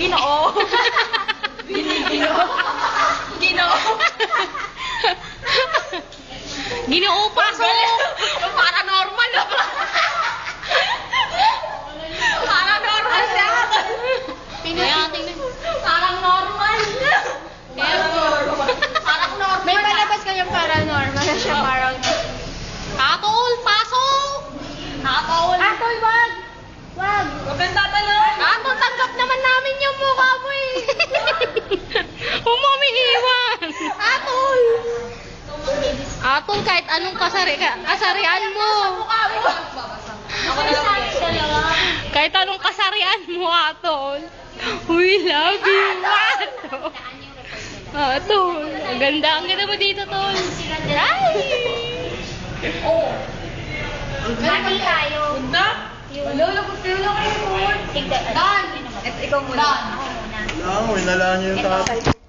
Ginoo. Ginoo. Ginoo. Ginoo, pasok! Paranormal na ba? Paranormal siya. Kaya tingnan. Parang normal. Parang normal. May palabas kayong paranormal na siya parang... Katol, pasok! Nakakawal. Atol, wag! Wag! Huwag kang tatanong. Katol, tanggap naman namin yung mukha mo eh. Huwag mo umiiwan. Atol. Atol, kahit anong kasarian mo. Ako na lang Kahit anong kasarian mo, Atol. We love you, Atol. Atol, ang ganda ang ganda mo dito, Tol. Ay! Mati tayo. na? Lolo, gusto kayo mo. Tigda. Dan. Ikaw muna. Dan. Ako muna. Ah, winalaan niyo yung tatay.